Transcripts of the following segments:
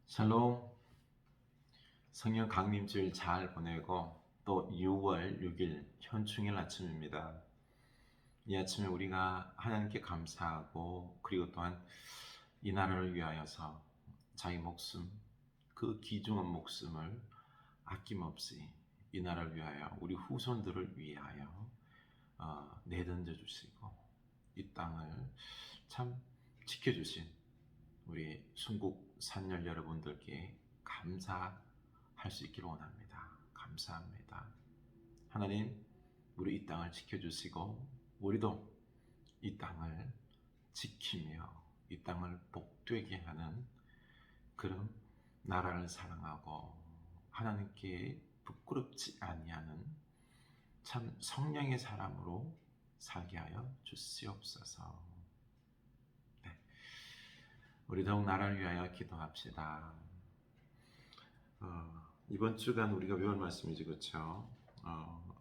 샬롬. 성령 강림주일 잘 보내고 또 6월 6일 현충일 아침입니다. 이 아침에 우리가 하나님께 감사하고 그리고 또한 이 나라를 위하여서 자기 목숨, 그 귀중한 목숨을 아낌없이 이 나라를 위하여 우리 후손들을 위하여 내던져 주시고 이 땅을 참 지켜주신 우리 순국 산열 여러분들께 감사할 수 있기를 원합니다. 감사합니다. 하나님, 우리 이 땅을 지켜주시고 우리도 이 땅을 지키며 이 땅을 복되게 하는 그런 나라를 사랑하고 하나님께 부끄럽지 아니하는 참 성령의 사람으로 살게 하여 주시옵소서. 우리 더욱 나라를 위하여 기도합시다. 이번 주간 우리가 배울 말씀이지, 그렇죠?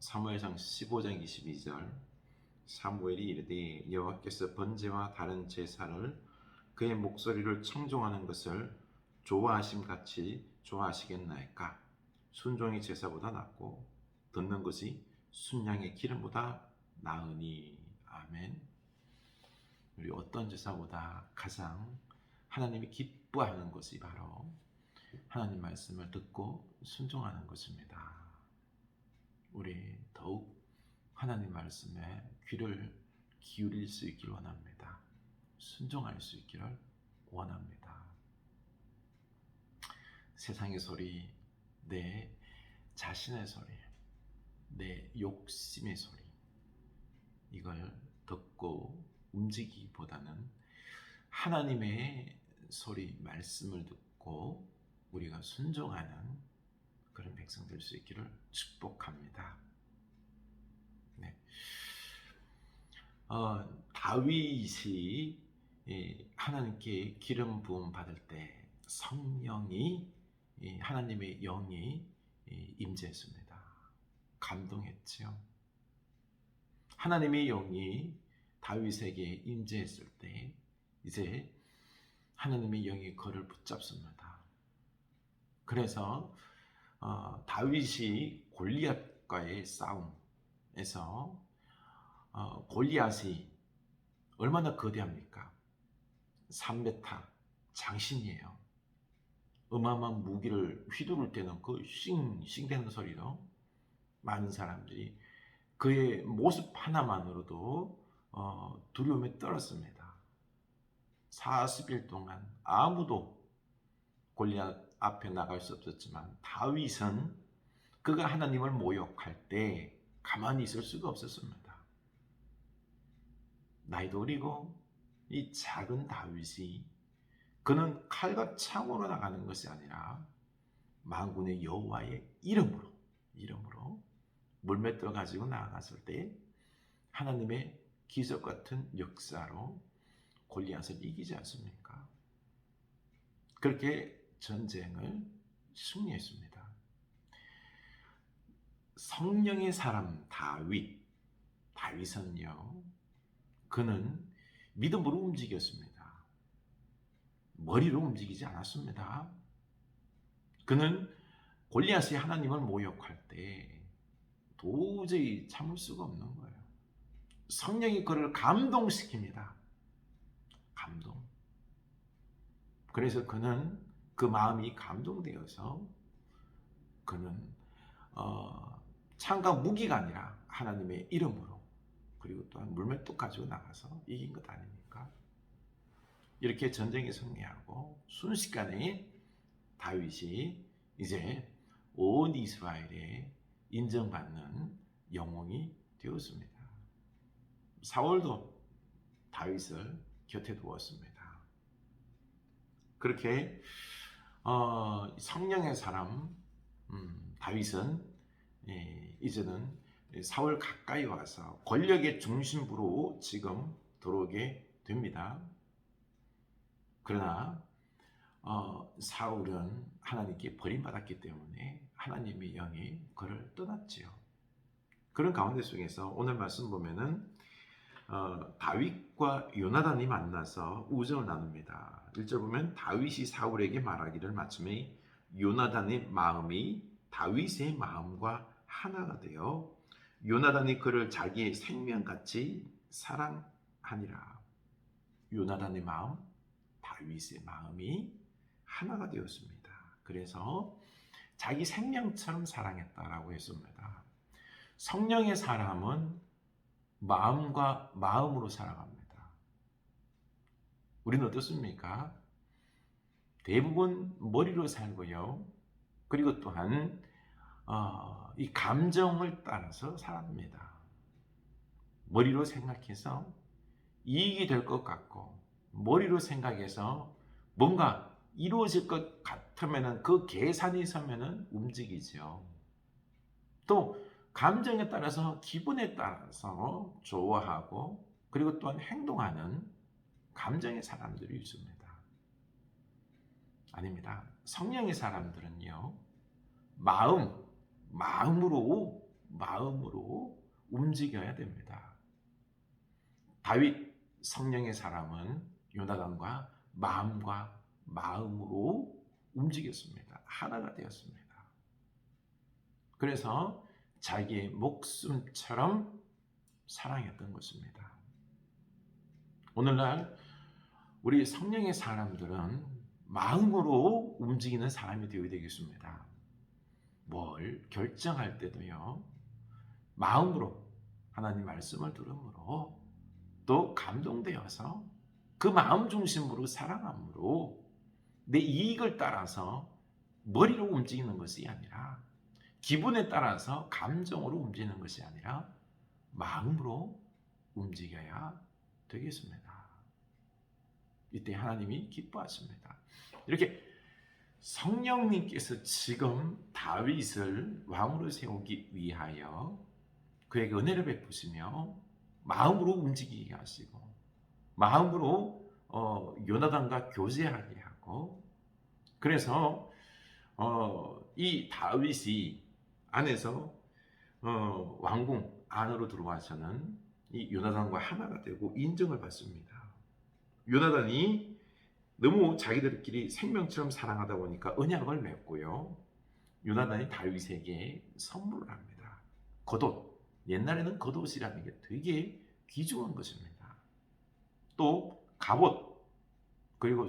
사무엘상 15장 22절. 사무엘이 이르되 여호와께서 번제와 다른 제사를 그의 목소리를 청종하는 것을 좋아하심 같이 좋아하시겠나이까? 순종이 제사보다 낫고 듣는 것이 순양의 기름보다 나으니. 아멘. 우리 어떤 제사보다 가장 하나님이 기뻐하는 것이 바로 하나님 말씀을 듣고 순종하는 것입니다. 우리 더욱 하나님 말씀에 귀를 기울일 수 있기를 원합니다. 순종할 수 있기를 원합니다. 세상의 소리, 내 자신의 소리, 내 욕심의 소리, 이걸 듣고 움직이기보다는 하나님의 소리, 말씀을 듣고 우리가 순종하는 그런 백성 될 수 있기를 축복합니다. 네. 다윗이 하나님께 기름 부음 받을 때 성령이 하나님의 영이 임재했습니다. 감동했죠. 하나님의 영이 다윗에게 임재했을 때 이제 하나님의 영이 그를 붙잡습니다. 그래서 다윗이 골리앗과의 싸움에서 골리앗이 얼마나 거대합니까? 3m 장신이에요. 어마어마한 무기를 휘두를 때는 그 싱싱 되는 소리로 많은 사람들이 그의 모습 하나만으로도 두려움에 떨었습니다. 40일 동안 아무도 골리앗 앞에 나갈 수 없었지만 다윗은 그가 하나님을 모욕할 때 가만히 있을 수가 없었습니다. 나이도 어리고 이 작은 다윗이 그는 칼과 창으로 나가는 것이 아니라 만군의 여호와의 이름으로 물맷돌 가지고 나아갔을 때 하나님의 기적 같은 역사로 골리앗을 이기지 않습니까? 그렇게 전쟁을 승리했습니다. 성령의 사람 다윗은요, 그는 믿음으로 움직였습니다. 머리로 움직이지 않았습니다. 그는 골리앗이 하나님을 모욕할 때 도저히 참을 수가 없는 거예요. 성령이 그를 감동시킵니다. 감동. 그래서 그는 그 마음이 감동되어서 그는 창과 무기가 아니라 하나님의 이름으로 그리고 또한 물맷돌 가지고 나가서 이긴 것 아닙니까? 이렇게 전쟁에 승리하고 순식간에 다윗이 이제 온 이스라엘에 인정받는 영웅이 되었습니다. 사울도 다윗을 곁에 두었습니다. 그렇게 성령의 사람 다윗은 이제는 사울 가까이 와서 권력의 중심부로 지금 들어오게 됩니다. 그러나 사울은 하나님께 버림받았기 때문에 하나님의 영이 그를 떠났지요. 그런 가운데 속에서 오늘 말씀 보면은 다윗과 요나단이 만나서 우정을 나눕니다. 1절 보면 다윗이 사울에게 말하기를 마침에 요나단의 마음이 다윗의 마음과 하나가 되어 요나단이 그를 자기의 생명같이 사랑하니라. 요나단의 마음, 다윗의 마음이 하나가 되었습니다. 그래서 자기 생명처럼 사랑했다라고 했습니다. 성령의 사람은 마음과 마음으로 살아갑니다. 우리는 어떻습니까? 대부분 머리로 살고요. 그리고 또한 이 감정을 따라서 살아갑니다. 머리로 생각해서 이익이 될 것 같고 머리로 생각해서 뭔가 이루어질 것 같으면 그 계산이 서면 움직이죠. 또 감정에 따라서 기분에 따라서 좋아하고 그리고 또한 행동하는 감정의 사람들이 있습니다. 아닙니다. 성령의 사람들은요. 마음으로 움직여야 됩니다. 다윗 성령의 사람은 요나단과 마음으로 움직였습니다. 하나가 되었습니다. 그래서 자기의 목숨처럼 사랑했던 것입니다. 오늘날 우리 성령의 사람들은 마음으로 움직이는 사람이 되어야 되겠습니다. 뭘 결정할 때도요. 마음으로 하나님 말씀을 들음으로 또 감동되어서 그 마음 중심으로 사랑함으로 내 이익을 따라서 머리로 움직이는 것이 아니라 기분에 따라서 감정으로 움직이는 것이 아니라 마음으로 움직여야 되겠습니다. 이때 하나님이 기뻐하십니다. 이렇게 성령님께서 지금 다윗을 왕으로 세우기 위하여 그에게 은혜를 베푸시며 마음으로 움직이게 하시고 마음으로 요나단과 교제하게 하고 그래서 이 다윗이 안에서 왕궁 안으로 들어와서는 이 요나단과 하나가 되고 인정을 받습니다. 요나단이 너무 자기들끼리 생명처럼 사랑하다 보니까 언약을 맺고요. 요나단이 다윗에게 선물을 합니다. 겉옷. 옛날에는 겉옷이라는 게 되게 귀중한 것입니다. 또 갑옷, 그리고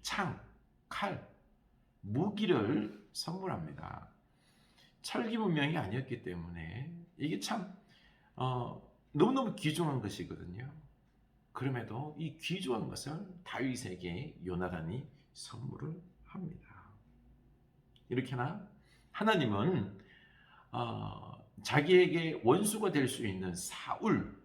창, 칼, 무기를 선물합니다. 철기 문명이 아니었기 때문에 이게 참 너무너무 귀중한 것이거든요. 그럼에도 이 귀중한 것을 다윗에게 요나단이 선물을 합니다. 이렇게나 하나님은 자기에게 원수가 될 수 있는 사울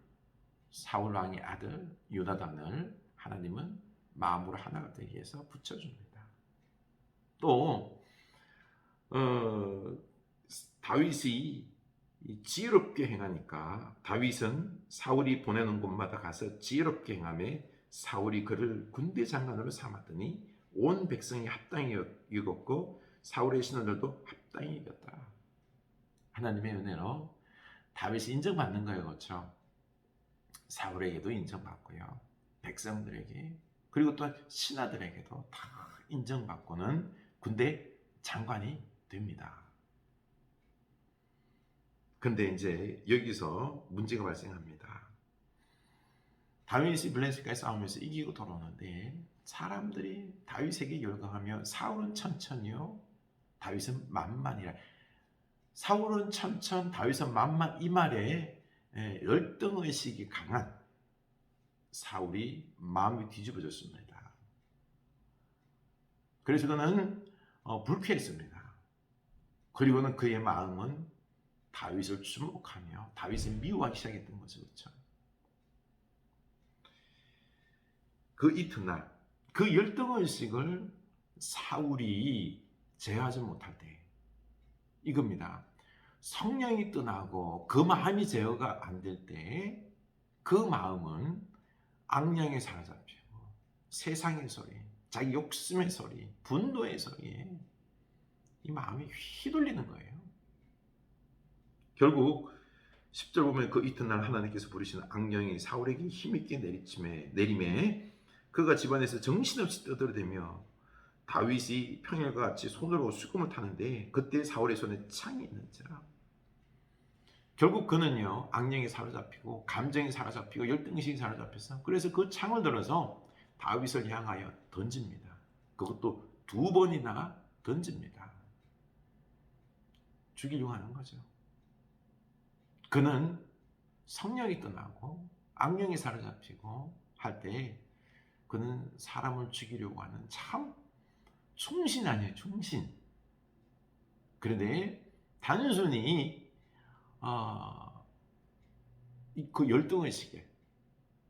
왕의 아들 요나단을 하나님은 마음으로 하나가 되게 해서 붙여줍니다. 또 다윗이 지혜롭게 행하니까 다윗은 사울이 보내는 곳마다 가서 지혜롭게 행하며 사울이 그를 군대 장관으로 삼았더니 온 백성이 합당히 여겼고 사울의 신하들도 합당히 여겼다. 하나님의 은혜로 다윗이 인정받는 거예요. 그렇죠? 사울에게도 인정받고요. 백성들에게 그리고 또 신하들에게도 다 인정받고는 군대 장관이 됩니다. 근데 이제 여기서 문제가 발생합니다. 다윗이 블레셋과의 싸우면서 이기고 돌아오는데 사람들이 다윗에게 열광하며 사울은 천천히요, 다윗은 만만이라. 사울은 천천, 다윗은 만만, 이 말에 열등의식이 강한 사울이 마음이 뒤집어졌습니다. 그래서 그는 불쾌했습니다. 그리고는 그의 마음은 다윗을 주목하며 다윗을 미워하기 시작했던 거죠. 그렇죠? 그 이튿날 그 열등의식을 사울이 제어하지 못할 때 이겁니다. 성령이 떠나고 그 마음이 제어가 안 될 때 그 마음은 악령에 사로잡히고 세상의 소리, 자기 욕심의 소리, 분노의 소리에 이 마음이 휘둘리는 거예요. 결국 10절 보면 그 이튿날 하나님께서 부르시는 악령이 사울에게 힘있게 내림에 그가 집안에서 정신없이 떠들어대며 다윗이 평일과 같이 손으로 수금을 타는데 그때 사울의 손에 창이 있는지라. 결국 그는요 악령에 사로잡히고 감정에 사로잡히고 열등의식에 사로잡혀서 그래서 그 창을 들어서 다윗을 향하여 던집니다. 그것도 2번이나 던집니다. 죽이려고 하는 거죠. 그는 성령이 떠나고 악령이 사로잡히고 할 때 그는 사람을 죽이려고 하는 참 충신 아니에요. 충신. 그런데 단순히 그 열등의식에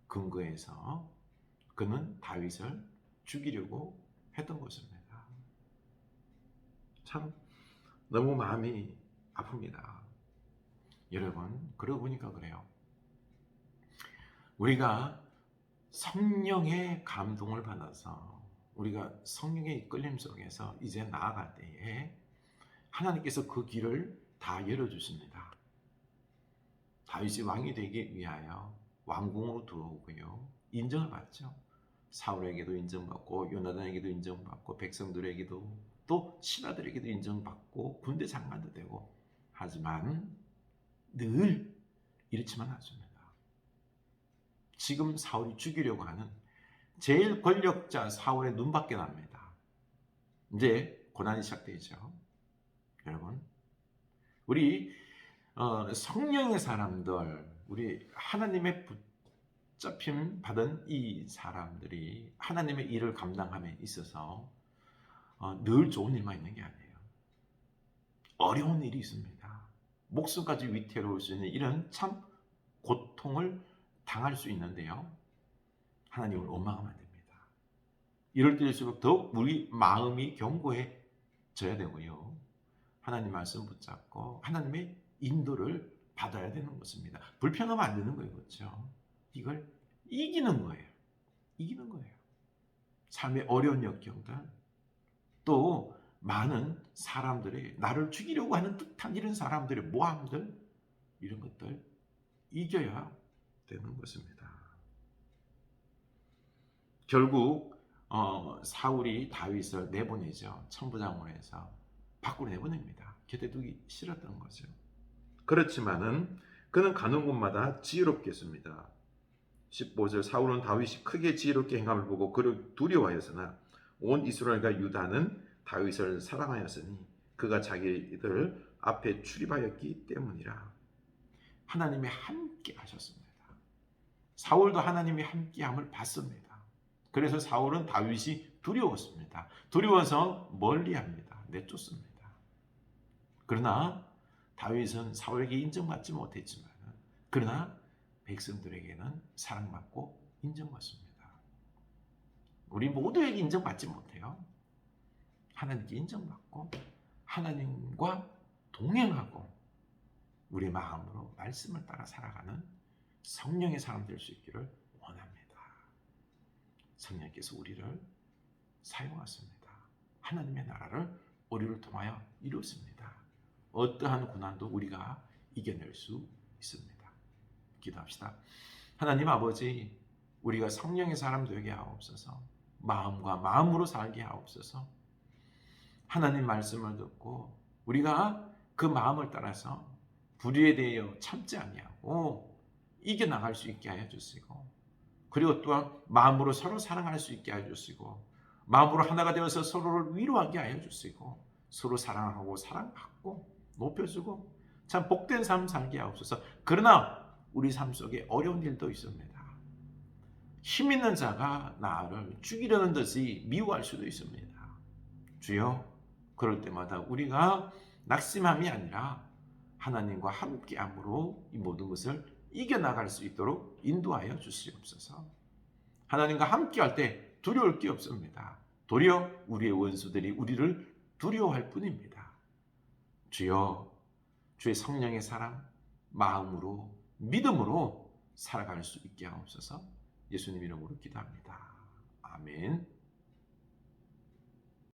근거해서 그는 다윗을 죽이려고 했던 것입니다. 참 너무 마음이 아픕니다. 여러분, 그러고 보니까 그래요. 우리가 성령의 감동을 받아서 우리가 성령의 이끌림 속에서 이제 나아갈 때에 하나님께서 그 길을 다 열어주십니다. 다윗이 왕이 되기 위하여 왕궁으로 들어오고요. 인정을 받죠. 사울에게도 인정받고 요나단에게도 인정받고 백성들에게도 또 신하들에게도 인정받고 군대 장관도 되고 하지만 늘 이렇지만 않습니다. 지금 사울이 죽이려고 하는 제일 권력자 사울의 눈밖에 납니다. 이제 고난이 시작되죠. 여러분, 우리 성령의 사람들, 우리 하나님의 붙잡힘 받은 이 사람들이 하나님의 일을 감당함에 있어서 늘 좋은 일만 있는 게 아니에요. 어려운 일이 있습니다. 목숨까지 위태로울 수 있는 이런 참 고통을 당할 수 있는데요. 하나님을 원망하면 안 됩니다. 이럴 때일수록 더욱 우리 마음이 견고해져야 되고요. 하나님 말씀 붙잡고 하나님의 인도를 받아야 되는 것입니다. 불평하면 안 되는 거예요. 그렇죠? 이걸 이기는 거예요. 이기는 거예요. 삶의 어려운 역경들, 또 많은 사람들이 나를 죽이려고 하는 듯한 이런 사람들의 모함들, 이런 것들 이겨야 되는 것입니다. 결국 사울이 다윗을 내보내죠. 천부장으로 해서 밖으로 내보냅니다. 곁에 두기 싫었던 거죠. 그렇지만은 그는 가는 곳마다 지혜롭게 했습니다. 15절 사울은 다윗이 크게 지혜롭게 행함을 보고 그를 두려워하였으나 온 이스라엘과 유다는 다윗을 사랑하였으니 그가 자기들 앞에 출입하였기 때문이라. 하나님이 함께 하셨습니다. 사울도 하나님이 함께함을 봤습니다. 그래서 사울은 다윗이 두려웠습니다. 두려워서 멀리합니다. 내쫓습니다. 그러나 다윗은 사울에게 인정받지 못했지만 그러나 백성들에게는 사랑받고 인정받습니다. 우리 모두에게 인정받지 못해요. 하나님께 인정받고 하나님과 동행하고 우리 마음으로 말씀을 따라 살아가는 성령의 사람 될 수 있기를 원합니다. 성령께서 우리를 사용하십니다. 하나님의 나라를 우리를 통하여 이루었습니다. 어떠한 고난도 우리가 이겨낼 수 있습니다. 기도합시다. 하나님 아버지, 우리가 성령의 사람 되게 하옵소서. 마음과 마음으로 살게 하옵소서. 하나님 말씀을 듣고 우리가 그 마음을 따라서 불의에 대하여 참지 아니하고 이겨나갈 수 있게 하여 주시고, 그리고 또한 마음으로 서로 사랑할 수 있게 하여 주시고, 마음으로 하나가 되어서 서로를 위로하게 하여 주시고, 서로 사랑하고 사랑받고 높여주고 참 복된 삶 살게 하옵소서. 그러나 우리 삶 속에 어려운 일도 있습니다. 힘 있는 자가 나를 죽이려는 듯이 미워할 수도 있습니다. 주여, 그럴 때마다 우리가 낙심함이 아니라 하나님과 함께함으로 이 모든 것을 이겨나갈 수 있도록 인도하여 주시옵소서. 하나님과 함께할 때 두려울 게 없습니다. 도리어 우리의 원수들이 우리를 두려워할 뿐입니다. 주여, 주의 성령의 사랑, 마음으로 믿음으로 살아갈 수 있게 하옵소서. 예수님 이름으로 기도합니다. 아멘.